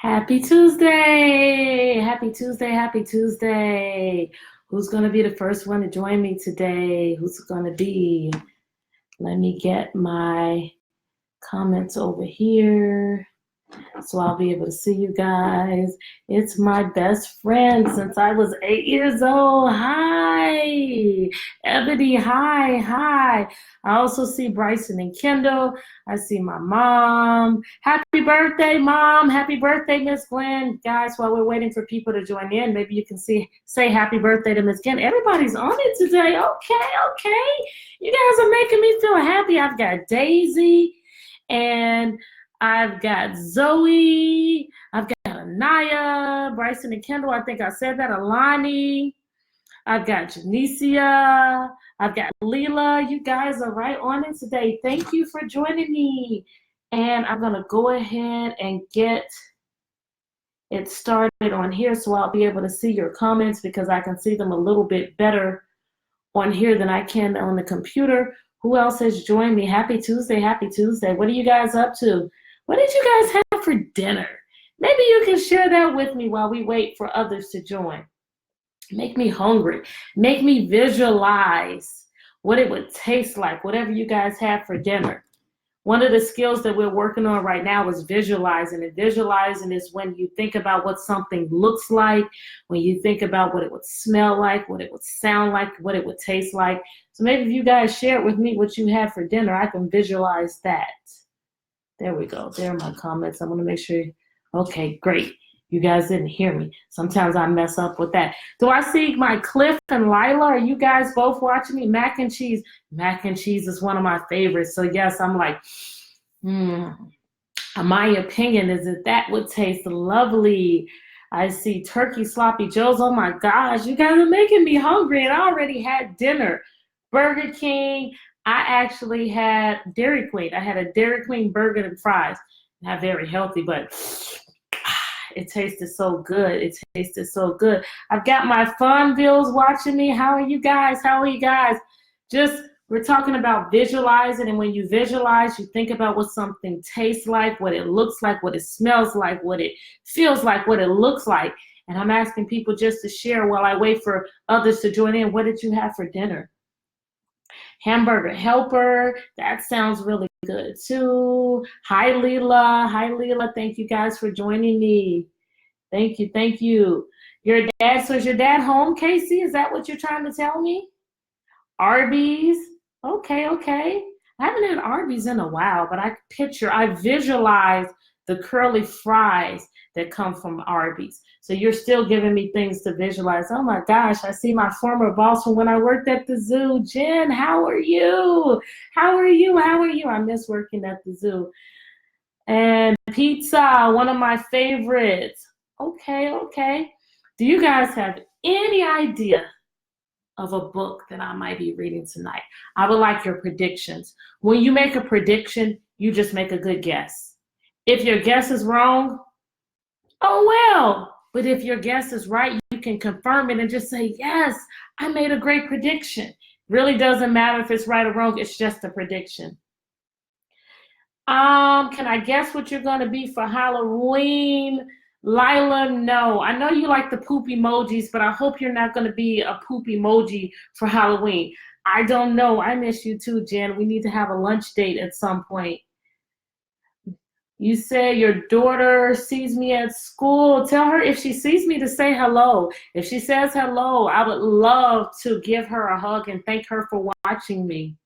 Happy Tuesday! Happy Tuesday, happy Tuesday. Who's going to be the first one to join me today? Who's going to be? Let me get my comments over here so I'll be able to see you guys. It's my best friend since I was 8 years old. Hi, Ebony. Hi. I also see Bryson and Kendall. I see my mom. Happy birthday, Mom. Happy birthday, Miss Glenn. Guys, while we're waiting for people to join in, maybe you can say happy birthday to Miss Glenn. Everybody's on it today. Okay. You guys are making me feel happy. I've got Daisy and I've got Zoe, I've got Anaya, Bryson and Kendall, I think I said that, Alani, I've got Janicia, I've got Leela. You guys are right on it today. Thank you for joining me. And I'm going to go ahead and get it started on here so I'll be able to see your comments because I can see them a little bit better on here than I can on the computer. Who else has joined me? Happy Tuesday. What are you guys up to? What did you guys have for dinner? Maybe you can share that with me while we wait for others to join. Make me hungry. Make me visualize what it would taste like, whatever you guys have for dinner. One of the skills that we're working on right now is visualizing. And visualizing is when you think about what something looks like, when you think about what it would smell like, what it would sound like, what it would taste like. So maybe if you guys share with me what you had for dinner, I can visualize that. There we go. There are my comments. I want to make sure. Okay, great. You guys didn't hear me. Sometimes I mess up with that. Do I see my Cliff and Lila? Are you guys both watching me? Mac and cheese. Mac and cheese is one of my favorites. So yes, I'm like, my opinion is that would taste lovely. I see turkey sloppy joes. Oh my gosh, you guys are making me hungry and I already had dinner. Burger King. I actually had Dairy Queen. I had a Dairy Queen burger and fries. Not very healthy, but it tasted so good. I've got my Funvilles watching me. How are you guys? We're talking about visualizing, and when you visualize, you think about what something tastes like, what it looks like, what it smells like, what it feels like, what it looks like. And I'm asking people just to share while I wait for others to join in. What did you have for dinner? Hamburger helper. That sounds really good too. Hi, Leela. Thank you guys for joining me. Thank you. So is your dad home, Casey? Is that what you're trying to tell me? Arby's. Okay. I haven't had Arby's in a while, but I visualize the curly fries that come from Arby's. So you're still giving me things to visualize. Oh my gosh, I see my former boss from when I worked at the zoo. Jen, how are you? I miss working at the zoo. And pizza, one of my favorites. Okay. Do you guys have any idea of a book that I might be reading tonight? I would like your predictions. When you make a prediction, you just make a good guess. If your guess is wrong, oh well. But if your guess is right, you can confirm it and just say, yes, I made a great prediction. Really doesn't matter if it's right or wrong. It's just a prediction. Can I guess what you're going to be for Halloween? Lila, no. I know you like the poop emojis, but I hope you're not going to be a poop emoji for Halloween. I don't know. I miss you too, Jen. We need to have a lunch date at some point. You say your daughter sees me at school. Tell her if she sees me to say hello. If she says hello, I would love to give her a hug and thank her for watching me.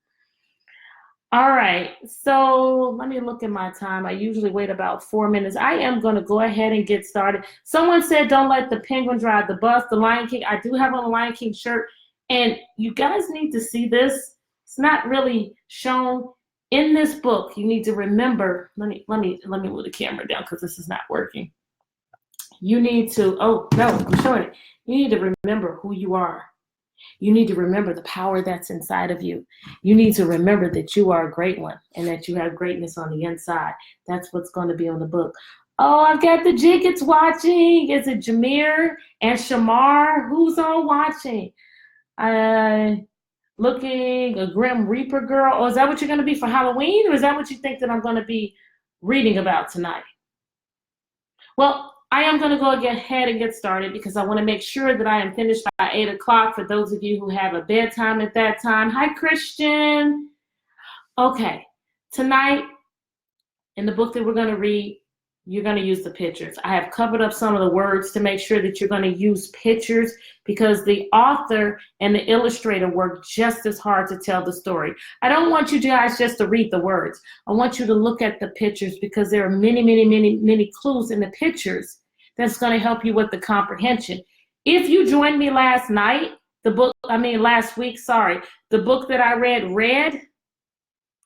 All right, so let me look at my time. I usually wait about 4 minutes. I am going to go ahead and get started. Someone said, don't let the penguin drive the bus. The Lion King. I do have on a Lion King shirt, and you guys need to see this. It's not really shown in this book. You need to remember. Let me move the camera down because this is not working. You need to. Oh no, I'm showing it. You need to remember who you are. You need to remember the power that's inside of you. You need to remember that you are a great one and that you have greatness on the inside. That's what's going to be on the book. Oh, I've got the Jiggets watching. Is it Jameer and Shamar? Who's on watching? Looking a Grim Reaper girl. Oh, is that what you're going to be for Halloween? Or is that what you think that I'm going to be reading about tonight? Well, I am going to go ahead and get started because I want to make sure that I am finished by 8 o'clock for those of you who have a bedtime at that time. Hi, Christian. Okay, tonight in the book that we're going to read, you're going to use the pictures. I have covered up some of the words to make sure that you're going to use pictures because the author and the illustrator work just as hard to tell the story. I don't want you guys just to read the words. I want you to look at the pictures because there are many, many, many, many clues in the pictures that's going to help you with the comprehension. If you joined me last week, the book that I read,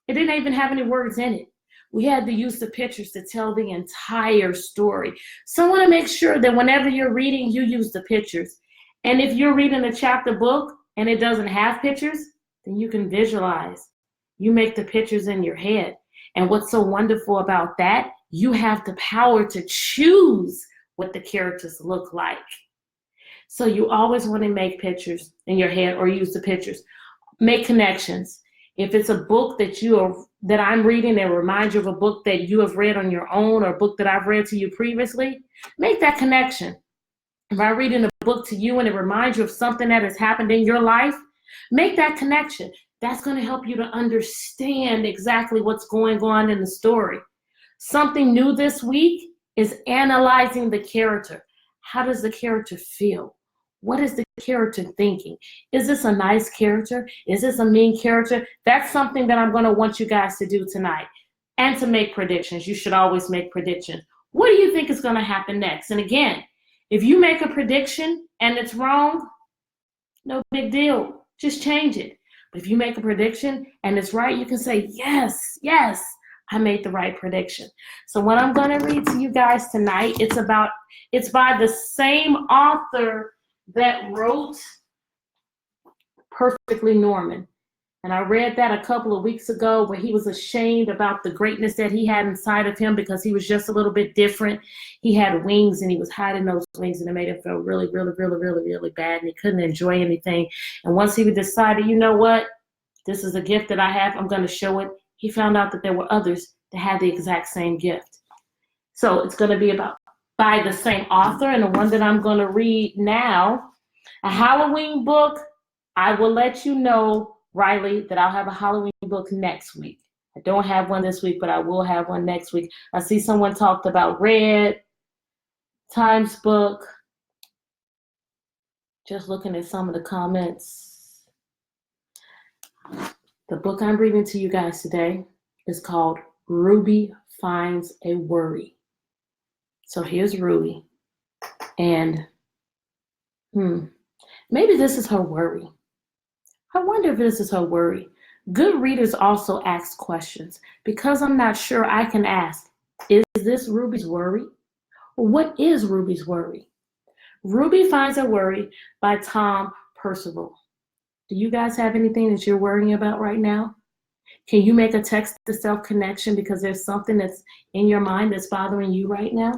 it didn't even have any words in it. We had to use the pictures to tell the entire story. So I want to make sure that whenever you're reading, you use the pictures. And if you're reading a chapter book and it doesn't have pictures, then you can visualize. You make the pictures in your head. And what's so wonderful about that, you have the power to choose what the characters look like. So you always want to make pictures in your head or use the pictures. Make connections. If it's a book that I'm reading that reminds you of a book that you have read on your own or a book that I've read to you previously, make that connection. If I'm reading a book to you and it reminds you of something that has happened in your life, make that connection. That's going to help you to understand exactly what's going on in the story. Something new this week is analyzing the character. How does the character feel? What is the character thinking? Is this a nice character? Is this a mean character? That's something that I'm going to want you guys to do tonight. And to make predictions. You should always make predictions. What do you think is going to happen next? And again, if you make a prediction and it's wrong, no big deal. Just change it. But if you make a prediction and it's right, you can say, yes, I made the right prediction. So what I'm going to read to you guys tonight, it's by the same author that wrote Perfectly Norman. And I read that a couple of weeks ago where he was ashamed about the greatness that he had inside of him because he was just a little bit different. He had wings and he was hiding those wings and it made him feel really, really, really, really, really bad and he couldn't enjoy anything. And once he decided, you know what, this is a gift that I have, I'm going to show it, he found out that there were others that had the exact same gift. So it's going to be by the same author, and the one that I'm going to read now, a Halloween book. I will let you know, Riley, that I'll have a Halloween book next week. I don't have one this week, but I will have one next week. I see someone talked about Red Times book. Just looking at some of the comments. The book I'm reading to you guys today is called Ruby Finds a Worry. So here's Ruby, and maybe this is her worry. I wonder if this is her worry. Good readers also ask questions. Because I'm not sure, I can ask, is this Ruby's worry? Or what is Ruby's worry? Ruby Finds a Worry by Tom Percival. Do you guys have anything that you're worrying about right now? Can you make a text-to-self connection because there's something that's in your mind that's bothering you right now?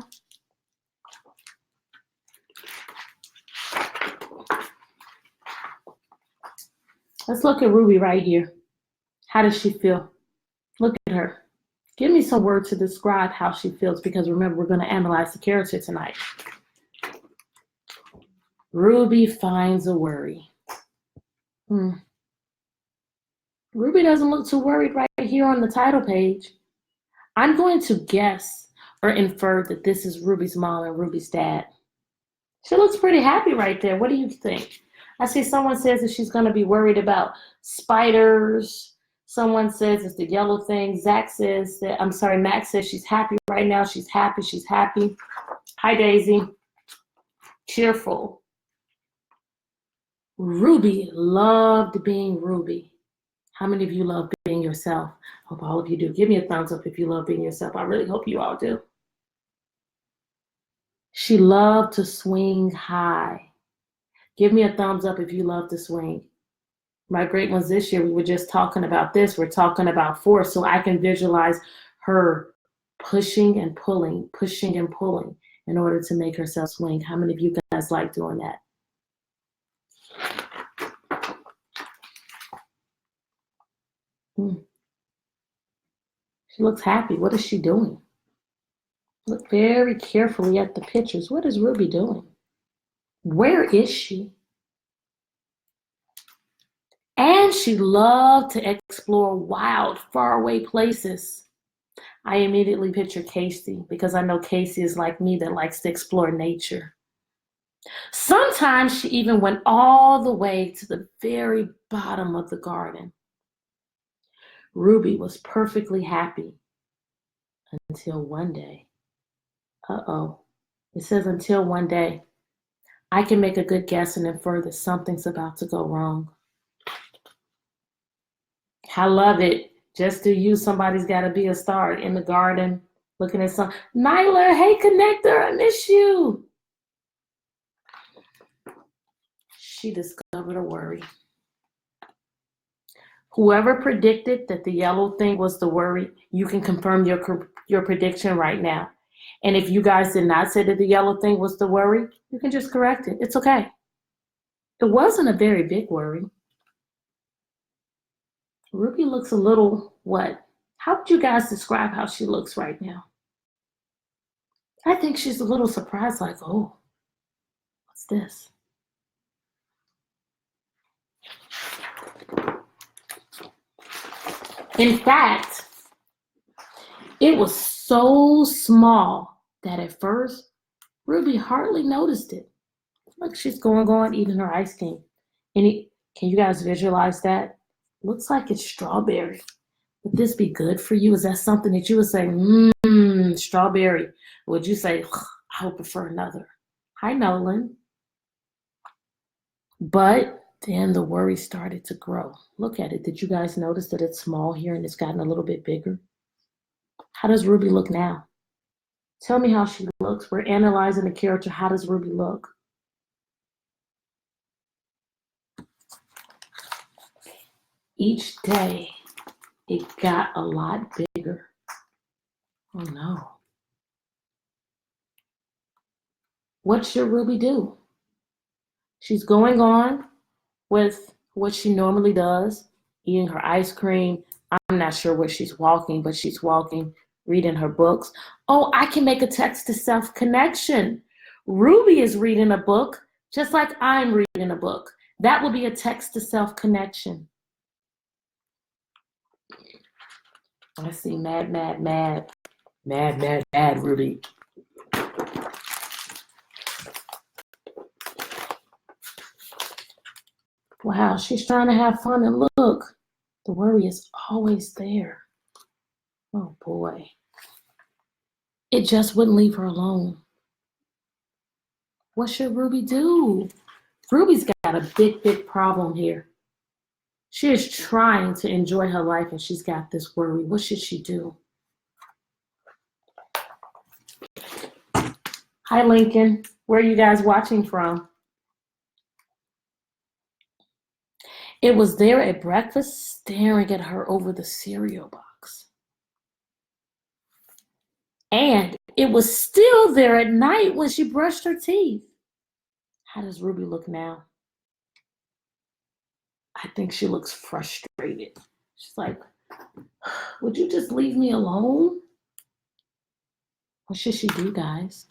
Let's look at Ruby right here. How does she feel? Look at her. Give me some words to describe how she feels because remember, we're going to analyze the character tonight. Ruby finds a worry. Ruby doesn't look too worried right here on the title page. I'm going to guess or infer that this is Ruby's mom and Ruby's dad. She looks pretty happy right there. What do you think? I see someone says that she's going to be worried about spiders. Someone says it's the yellow thing. Max says she's happy right now. She's happy. Hi, Daisy. Cheerful. Ruby loved being Ruby. How many of you love being yourself? Hope all of you do. Give me a thumbs up if you love being yourself. I really hope you all do. She loved to swing high. Give me a thumbs up if you love to swing. My great ones this year, we were just talking about this. We're talking about force, so I can visualize her pushing and pulling in order to make herself swing. How many of you guys like doing that? She looks happy. What is she doing? Look very carefully at the pictures. What is Ruby doing? Where is she? And she loved to explore wild, faraway places. I immediately picture Casey because I know Casey is like me that likes to explore nature. Sometimes she even went all the way to the very bottom of the garden. Ruby was perfectly happy until one day. Uh-oh. It says until one day. I can make a good guess and infer that something's about to go wrong. I love it. Just to you, somebody's got to be a star in the garden, looking at some. Nyla, hey, connector, I miss you. She discovered a worry. Whoever predicted that the yellow thing was the worry, you can confirm your prediction right now. And if you guys did not say that the yellow thing was the worry, you can just correct it. It's okay. It wasn't a very big worry. Ruby looks a little, what? How would you guys describe how she looks right now? I think she's a little surprised, like, oh, what's this? In fact, it was so small that at first, Ruby hardly noticed it. Look, she's going, eating her ice cream. Can you guys visualize that? Looks like it's strawberry. Would this be good for you? Is that something that you would say, strawberry? Or would you say, I would prefer another? Hi, Nolan. But then the worry started to grow. Look at it. Did you guys notice that it's small here and it's gotten a little bit bigger? How does Ruby look now? Tell me how she looks. We're analyzing the character. How does Ruby look? Each day, it got a lot bigger. Oh no. What should Ruby do? She's going on with what she normally does, eating her ice cream. I'm not sure where she's walking, but she's walking, reading her books. Oh, I can make a text to self connection. Ruby is reading a book just like I'm reading a book. That would be a text to self connection. I see mad, Ruby. Wow, she's trying to have fun, and look, the worry is always there. Oh boy. It just wouldn't leave her alone. What should Ruby do? Ruby's got a big problem here. She is trying to enjoy her life and she's got this worry. What should she do? Hi, Lincoln. Where are you guys watching from? It was there at breakfast, staring at her over the cereal box. And it was still there at night when she brushed her teeth. How does Ruby look now? I think she looks frustrated. She's like, would you just leave me alone? What should she do, guys?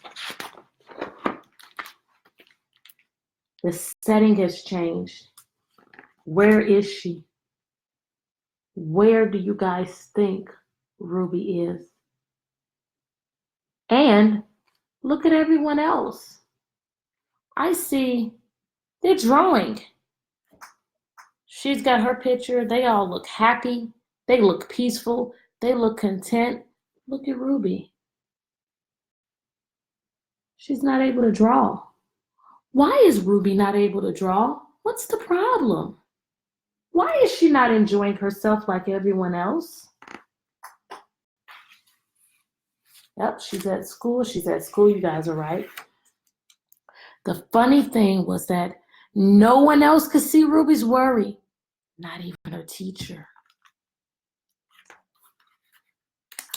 The setting has changed. Where is she? Where do you guys think Ruby is? And look at everyone else. I see they're drawing. She's got her picture. They all look happy. They look peaceful. They look content. Look at Ruby. She's not able to draw. Why is Ruby not able to draw? What's the problem? Why is she not enjoying herself like everyone else? Yep, she's at school. She's at school. You guys are right. The funny thing was that no one else could see Ruby's worry, not even her teacher.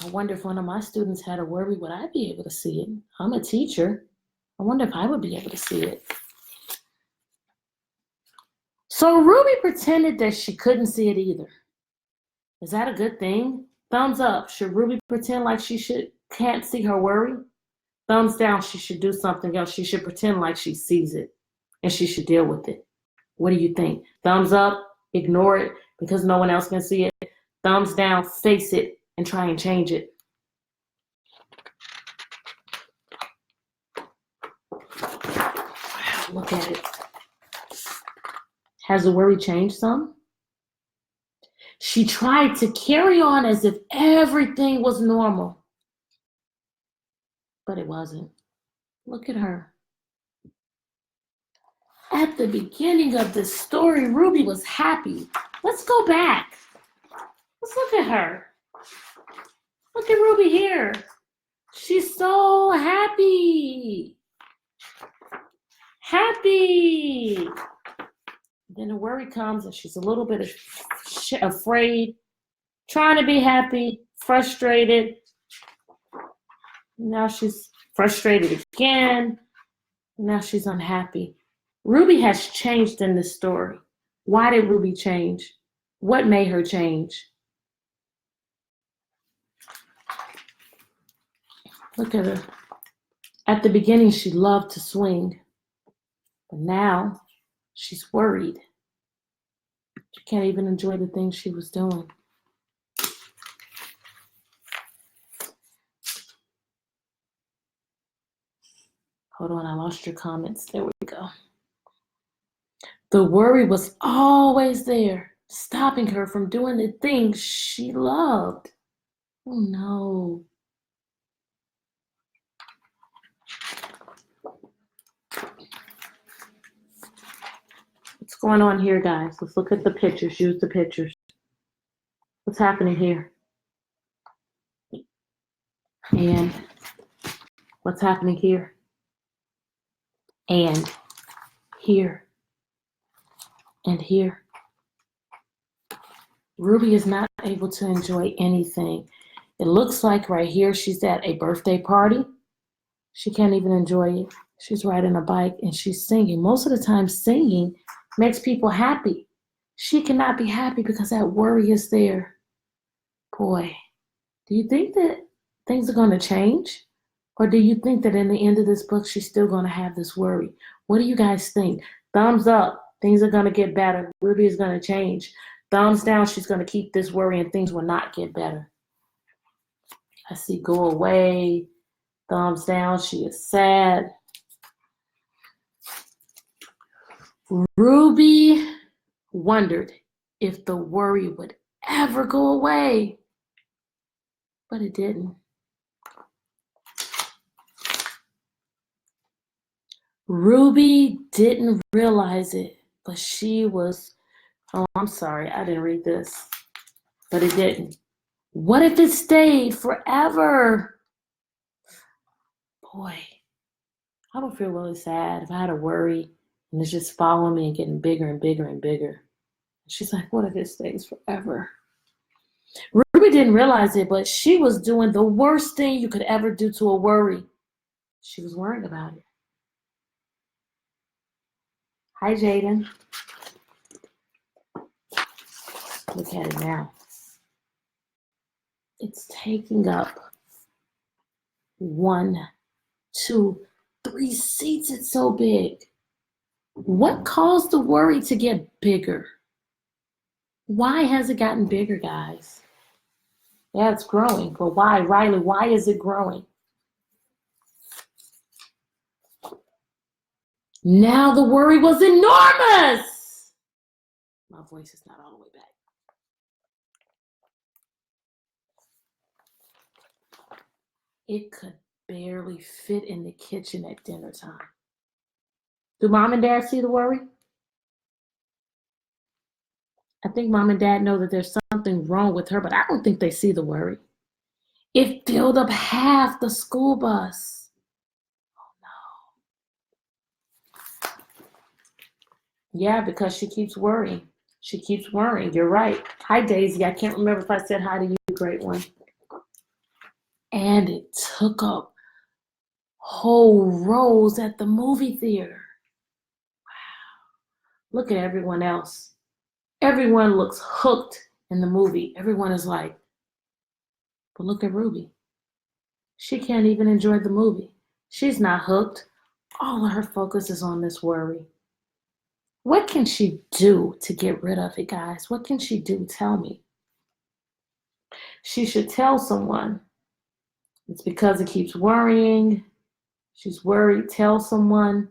I wonder if one of my students had a worry, would I be able to see it? I'm a teacher. I wonder if I would be able to see it. So Ruby pretended that she couldn't see it either. Is that a good thing? Thumbs up. Should Ruby pretend like she can't see her worry, thumbs down, she should do something else. She should pretend like she sees it and she should deal with it. What do you think? Thumbs up, ignore it because no one else can see it. Thumbs down, face it and try and change it. Wow, look at it. Has the worry changed some? She tried to carry on as if everything was normal, but it wasn't. Look at her. At the beginning of this story, Ruby was happy. Let's go back. Let's look at her. Look at Ruby here. She's so happy. Happy. Then the worry comes and she's a little bit afraid, trying to be happy, frustrated. Now she's frustrated again. Now she's unhappy. Ruby has changed in this story. Why did Ruby change? What made her change? Look at her. At the beginning, she loved to swing, but now she's worried. She can't even enjoy the things she was doing. Hold on, I lost your comments. There we go. The worry was always there, stopping her from doing the things she loved. Oh no. What's going on here, guys? Let's look at the pictures. Use the pictures. What's happening here? And what's happening here? And here. And here. Ruby is not able to enjoy anything. It looks like right here she's at a birthday party. She can't even enjoy it. She's riding a bike and she's singing. Most of the time singing makes people happy. She cannot be happy because that worry is there. Boy, do you think that things are going to change? Or do you think that in the end of this book, she's still going to have this worry? What do you guys think? Thumbs up. Things are going to get better. Ruby is going to change. Thumbs down. She's going to keep this worry and things will not get better. I see go away. Thumbs down. She is sad. Ruby wondered if the worry would ever go away, but it didn't. Ruby didn't realize it, but she was, oh, I'm sorry, I didn't read this, but it didn't. What if it stayed forever? Boy, I would feel really sad if I had a worry and it's just following me and getting bigger and bigger and bigger. She's like, what if it stays forever? Ruby didn't realize it, but she was doing the worst thing you could ever do to a worry. She was worrying about it. Hi, Jaden. Look at it now. It's taking up 1, 2, 3 seats. It's so big. What caused the worry to get bigger? Why has it gotten bigger, guys? Yeah, it's growing, but why? Riley, why is it growing? Now the worry was enormous. My voice is not all the way back. It could barely fit in the kitchen at dinner time. Do mom and dad see the worry? I think mom and dad know that there's something wrong with her, but I don't think they see the worry. It filled up half the school bus. Oh no. Yeah, because she keeps worrying. She keeps worrying. You're right. Hi, Daisy. I can't remember if I said hi to you, great one. And it took up whole rows at the movie theater. Wow. Look at everyone else. Everyone looks hooked in the movie. Everyone is like, but look at Ruby. She can't even enjoy the movie. She's not hooked. All of her focus is on this worry. What can she do to get rid of it, guys? What can she do? Tell me. She should tell someone. It's because it keeps worrying. She's worried. Tell someone.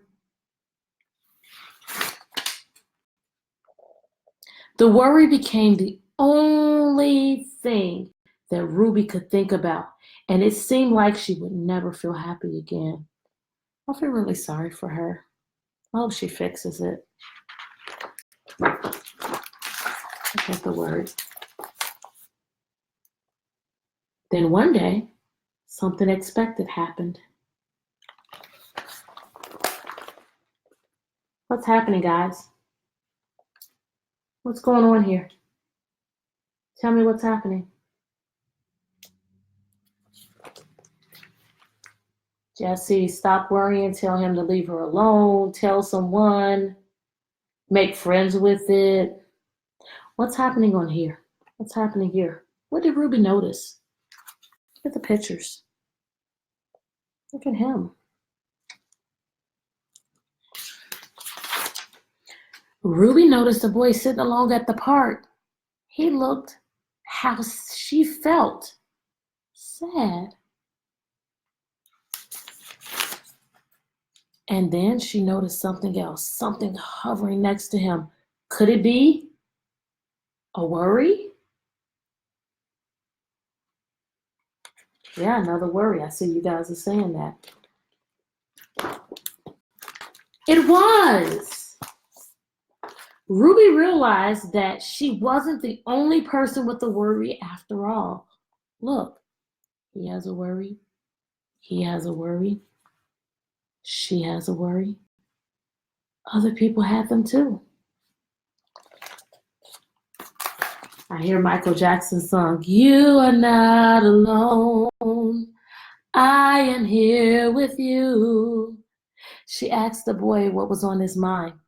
The worry became the only thing that Ruby could think about, and it seemed like she would never feel happy again. I feel really sorry for her. I hope she fixes it. Look at the word. Then one day, something unexpected happened. What's happening, guys? What's going on here? Tell me what's happening. Jesse, stop worrying. Tell him to leave her alone. Tell someone. Make friends with it. What's happening on here? What's happening here? What did Ruby notice? Look at the pictures. Look at him. Ruby noticed a boy sitting alone at the park. He looked how she felt. Sad. And then she noticed something else, something hovering next to him. Could it be a worry? Yeah, another worry. I see you guys are saying that. It was. Ruby realized that she wasn't the only person with a worry after all. Look, he has a worry. He has a worry. She has a worry. Other people have them too. I hear Michael Jackson's song, "You are not alone. I am here with you." She asked the boy what was on his mind.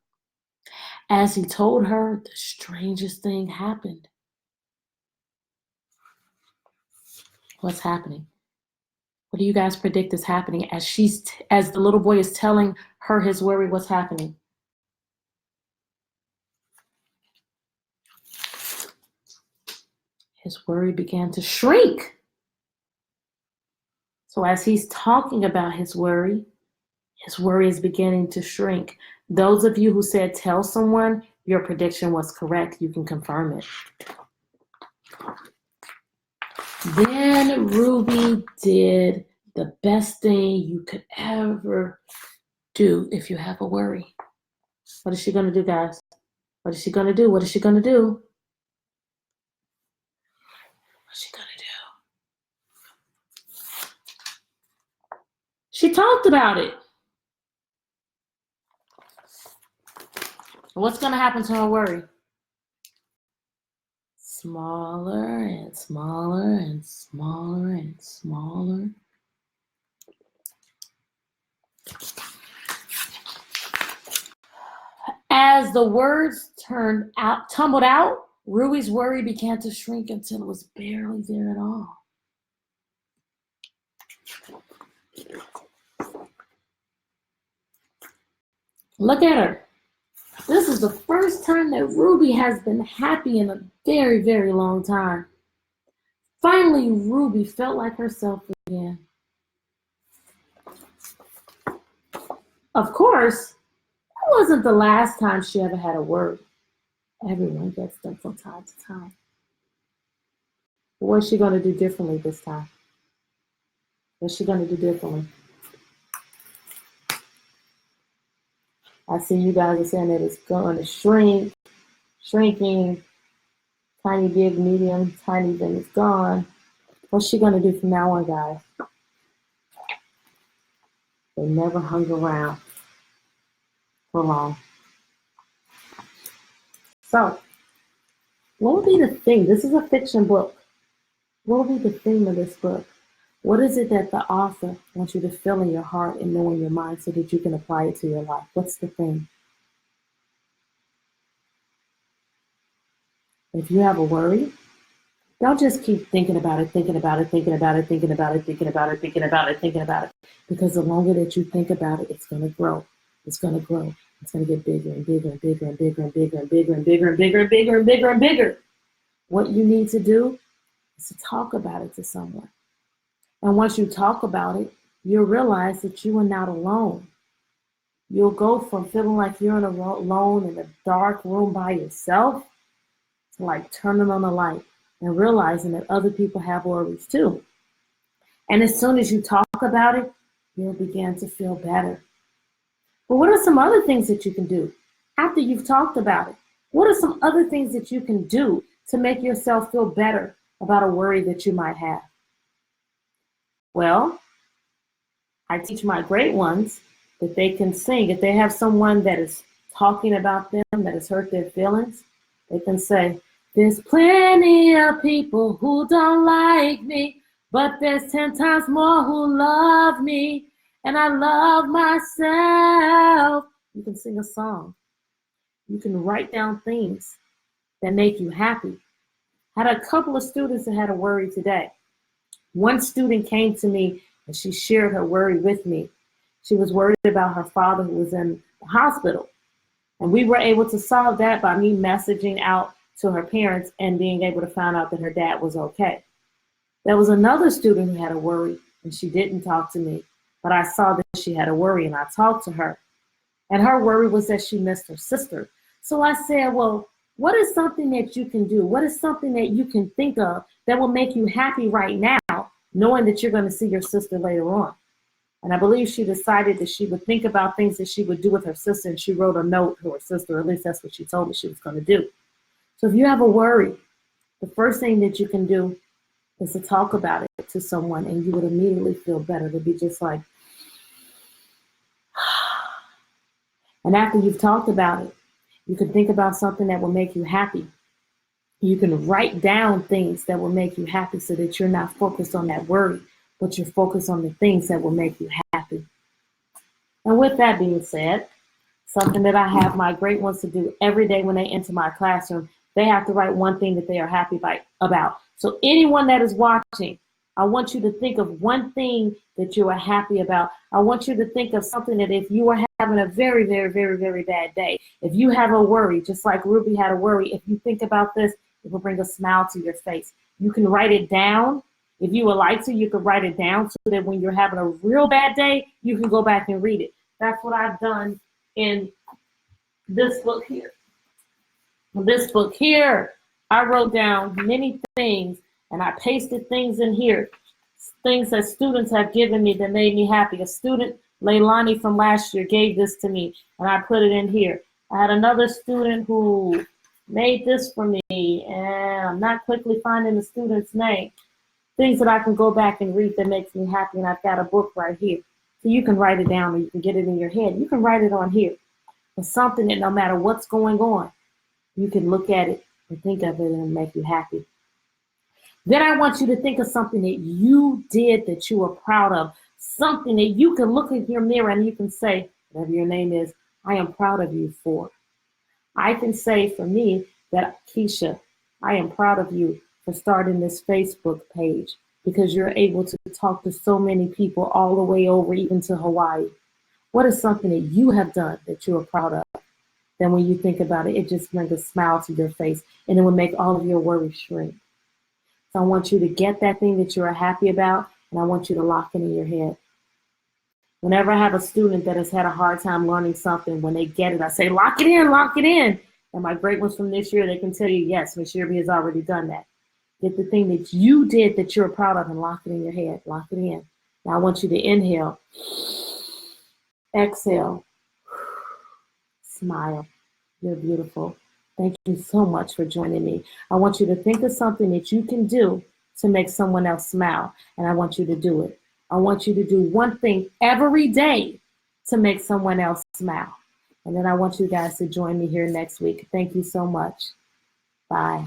As he told her, the strangest thing happened. What's happening? What do you guys predict is happening as the little boy is telling her his worry? What's happening? His worry began to shrink. So as he's talking about his worry is beginning to shrink. Those of you who said tell someone, your prediction was correct. You can confirm it. Then Ruby did the best thing you could ever do if you have a worry. What is she going to do, guys? What is she going to do? What is she going to do? What's she going to do? She talked about it. What's going to happen to her worry? Smaller and smaller and smaller and smaller. As the words tumbled out, Ruby's worry began to shrink until it was barely there at all. Look at her. This is the first time that Ruby has been happy in a very, very long time. Finally, Ruby felt like herself again. Of course, that wasn't the last time she ever had a worry. Everyone gets them from time to time. But what's she going to do differently this time? What's she going to do differently? I see you guys are saying that it's going to shrink, shrinking, tiny, big, medium, tiny, then it's gone. What's she going to do from now on, guys? They never hung around for long. So, what would be the thing? This is a fiction book. What would be the theme of this book? What is it that the author wants you to feel in your heart and know in your mind so that you can apply it to your life? What's the thing? If you have a worry, Y'all just keep thinking about it, thinking about it, thinking about it, thinking about it, thinking about it, thinking about it, thinking about it. Because the longer that you think about it, it's going to grow. It's going to grow. It's going to get bigger and bigger and bigger and bigger and bigger and bigger and bigger and bigger and bigger and bigger and bigger. What you need to do is to talk about it to someone. And once you talk about it, you'll realize that you are not alone. You'll go from feeling like you're alone in a dark room by yourself to like turning on the light and realizing that other people have worries too. And as soon as you talk about it, you'll begin to feel better. But what are some other things that you can do after you've talked about it? What are some other things that you can do to make yourself feel better about a worry that you might have? Well, I teach my great ones that they can sing. If they have someone that is talking about them, that has hurt their feelings, they can say, "There's plenty of people who don't like me, but there's 10 times more who love me, and I love myself." You can sing a song. You can write down things that make you happy. I had a couple of students that had a worry today. One student came to me and she shared her worry with me. She was worried about her father who was in the hospital. And we were able to solve that by me messaging out to her parents and being able to find out that her dad was okay. There was another student who had a worry and she didn't talk to me, but I saw that she had a worry and I talked to her. And her worry was that she missed her sister. So I said, well, what is something that you can do? What is something that you can think of that will make you happy right now, knowing that you're going to see your sister later on? And I believe she decided that she would think about things that she would do with her sister, and she wrote a note to her sister, or at least that's what she told me she was going to do. So if you have a worry, the first thing that you can do is to talk about it to someone, and you would immediately feel better. To be just like, and after you've talked about it, you can think about something that will make you happy. You can write down things that will make you happy so that you're not focused on that worry, but you're focused on the things that will make you happy. And with that being said, something that I have my great ones to do every day when they enter my classroom, they have to write one thing that they are happy about. So anyone that is watching, I want you to think of one thing that you are happy about. I want you to think of something that if you are having a very, very, very, very bad day, if you have a worry, just like Ruby had a worry, if you think about this, it will bring a smile to your face. You can write it down. If you would like to, you can write it down so that when you're having a real bad day, you can go back and read it. That's what I've done in this book here. This book here, I wrote down many things and I pasted things in here, things that students have given me that made me happy. A student, Leilani from last year, gave this to me and I put it in here. I had another student who made this for me and I'm not quickly finding the student's name. Things that I can go back and read that makes me happy, and I've got a book right here. So you can write it down or you can get it in your head. You can write it on here. But something that no matter what's going on, you can look at it and think of it and it'll make you happy. Then I want you to think of something that you did that you are proud of. Something that you can look in your mirror and you can say, whatever your name is, I am proud of you for. I can say for me that, Keisha, I am proud of you for starting this Facebook page because you're able to talk to so many people all the way over, even to Hawaii. What is something that you have done that you are proud of? Then when you think about it, it just brings a smile to your face and it will make all of your worries shrink. So I want you to get that thing that you are happy about and I want you to lock it in your head. Whenever I have a student that has had a hard time learning something, when they get it, I say, lock it in, lock it in. And my great ones from this year, they can tell you, yes, Ms. Yearby has already done that. Get the thing that you did that you're proud of and lock it in your head. Lock it in. Now I want you to inhale, exhale, smile. You're beautiful. Thank you so much for joining me. I want you to think of something that you can do to make someone else smile, and I want you to do it. I want you to do one thing every day to make someone else smile. And then I want you guys to join me here next week. Thank you so much. Bye.